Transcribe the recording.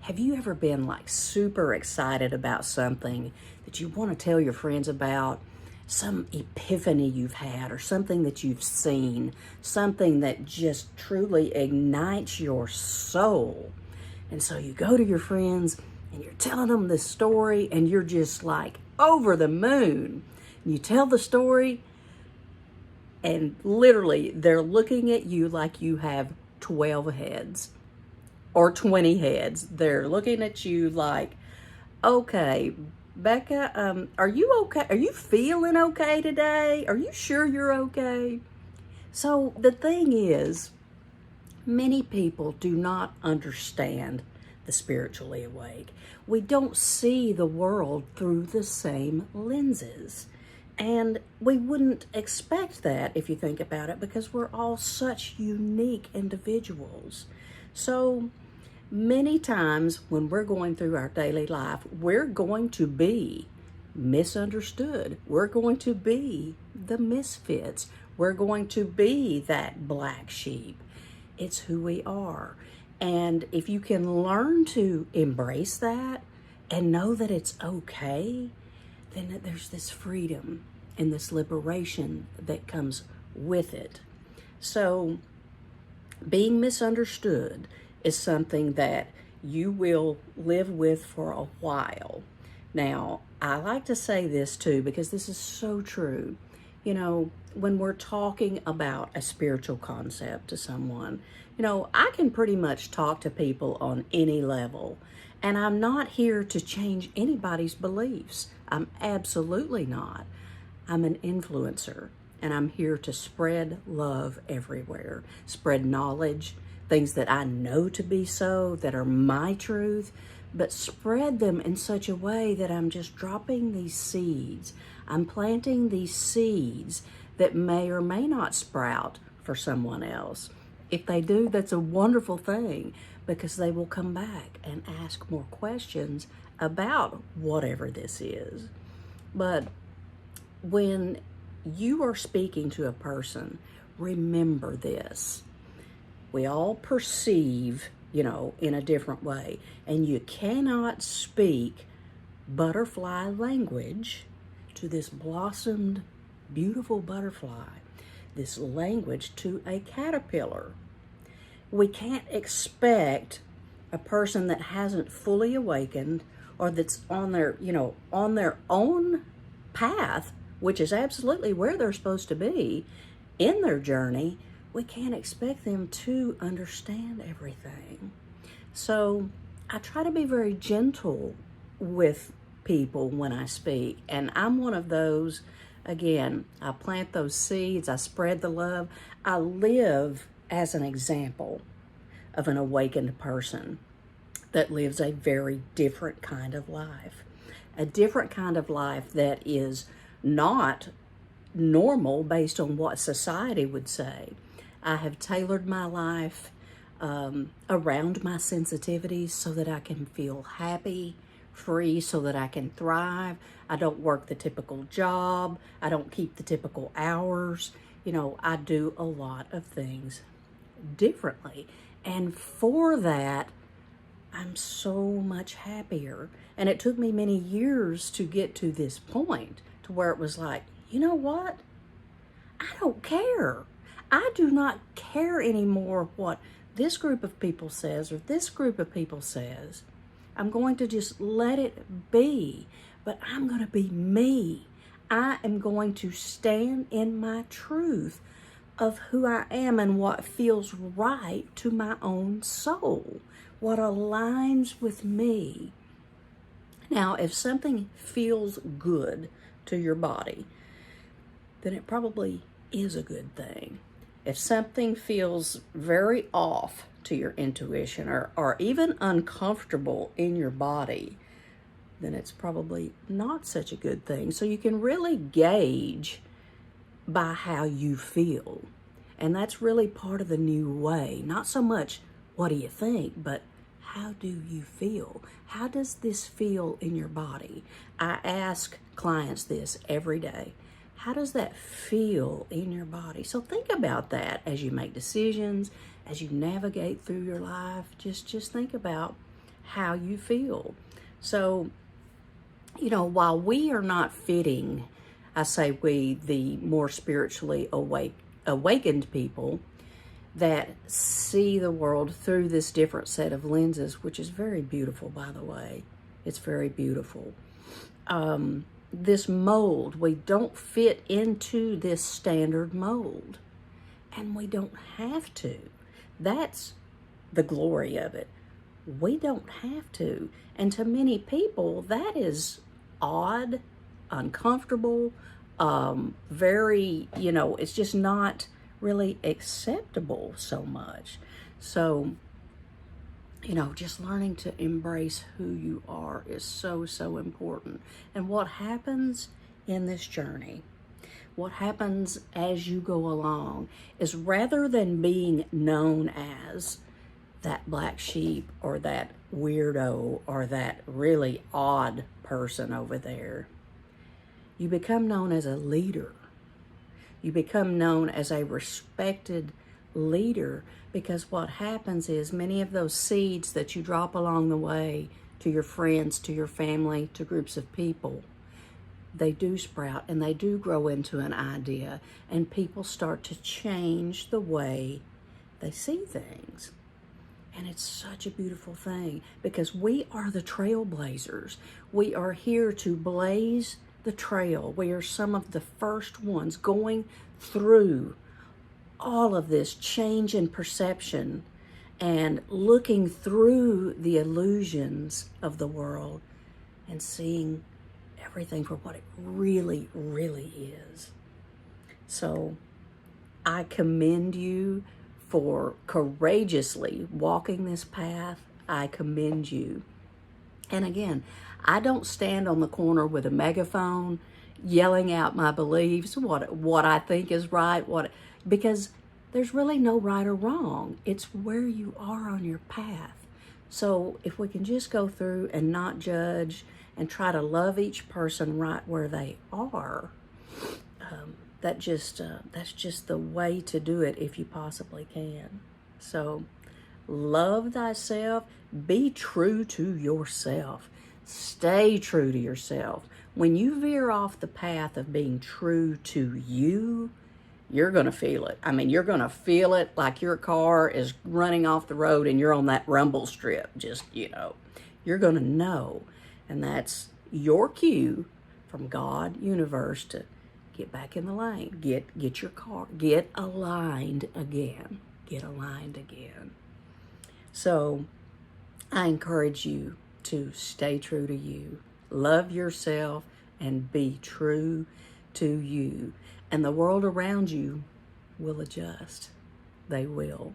Have you ever been like super excited about something that you want to tell your friends about? Some epiphany you've had, or something that you've seen, something that just truly ignites your soul. And so you go to your friends and you're telling them this story and you're just like over the moon. And you tell the story and literally they're looking at you like you have 12 heads or 20 heads. They're looking at you like, okay, Becca, are you okay? Are you feeling okay today? Are you sure you're okay? So the thing is, many people do not understand the spiritually awake. We don't see the world through the same lenses. And we wouldn't expect that if you think about it, because we're all such unique individuals. So many times when we're going through our daily life, we're going to be misunderstood. We're going to be the misfits. We're going to be that black sheep. It's who we are. And if you can learn to embrace that and know that it's okay, then there's this freedom and this liberation that comes with it. So being misunderstood is something that you will live with for a while. Now, I like to say this too, because this is so true. You know, when we're talking about a spiritual concept to someone, you know, I can pretty much talk to people on any level, and I'm not here to change anybody's beliefs. I'm absolutely not. I'm an influencer, and I'm here to spread love everywhere, spread knowledge, things that I know to be so, that are my truth, but spread them in such a way that I'm just dropping these seeds. I'm planting these seeds that may or may not sprout for someone else. If they do, that's a wonderful thing, because they will come back and ask more questions about whatever this is. But when you are speaking to a person, remember this. We all perceive, you know, in a different way. And you cannot speak butterfly language to this blossomed, beautiful butterfly, this language to a caterpillar. We can't expect a person that hasn't fully awakened, or that's on their, you know, on their own path, which is absolutely where they're supposed to be in their journey. We can't expect them to understand everything. So I try to be very gentle with people when I speak. And I'm one of those, again, I plant those seeds, I spread the love. I live as an example of an awakened person that lives a very different kind of life. A different kind of life that is not normal based on what society would say. I have tailored my life around my sensitivities so that I can feel happy, free, so that I can thrive. I don't work the typical job. I don't keep the typical hours. You know, I do a lot of things differently. And for that, I'm so much happier. And it took me many years to get to this point to where it was like, you know what? I don't care. I do not care anymore what this group of people says or this group of people says. I'm going to just let it be, but I'm going to be me. I am going to stand in my truth of who I am and what feels right to my own soul, what aligns with me. Now, if something feels good to your body, then it probably is a good thing. If something feels very off to your intuition, or even uncomfortable in your body, then it's probably not such a good thing. So you can really gauge by how you feel. And that's really part of the new way. Not so much what do you think, but how do you feel? How does this feel in your body? I ask clients this every day. How does that feel in your body? So think about that as you make decisions, as you navigate through your life. Just think about, how you feel. So, while we are not fitting, I say we, the more spiritually awakened people that see the world through this different set of lenses, which is very beautiful, by the way. It's very beautiful. This mold, we don't fit into this standard mold, and we don't have to. That's the glory of it. We don't have to. And to many people, that is odd, uncomfortable, very, it's just not really acceptable so much. So, just learning to embrace who you are is so, so important. And what happens in this journey, what happens as you go along, is rather than being known as that black sheep or that weirdo or that really odd person over there, you become known as a leader. You become known as a respected leader, because what happens is many of those seeds that you drop along the way to your friends, to your family, to groups of people, they do sprout and they do grow into an idea, and people start to change the way they see things. And it's such a beautiful thing, because we are the trailblazers. We are here to blaze the trail. We are some of the first ones going through all of this change in perception and looking through the illusions of the world and seeing everything for what it really, really is. So I commend you for courageously walking this path. I commend you. And again, I don't stand on the corner with a megaphone yelling out my beliefs, what I think is right, because there's really no right or wrong. It's where you are on your path. So if we can just go through and not judge and try to love each person right where they are, that's just the way to do it if you possibly can. So love thyself. Be true to yourself. Stay true to yourself. When you veer off the path of being true to you, you're going to feel it. I mean, you're going to feel it like your car is running off the road and you're on that rumble strip. Just, you're going to know. And that's your cue from God, universe, to get back in the lane. Get your car, get aligned again. Get aligned again. So I encourage you to stay true to you. Love yourself and be true to you. And the world around you will adjust. They will.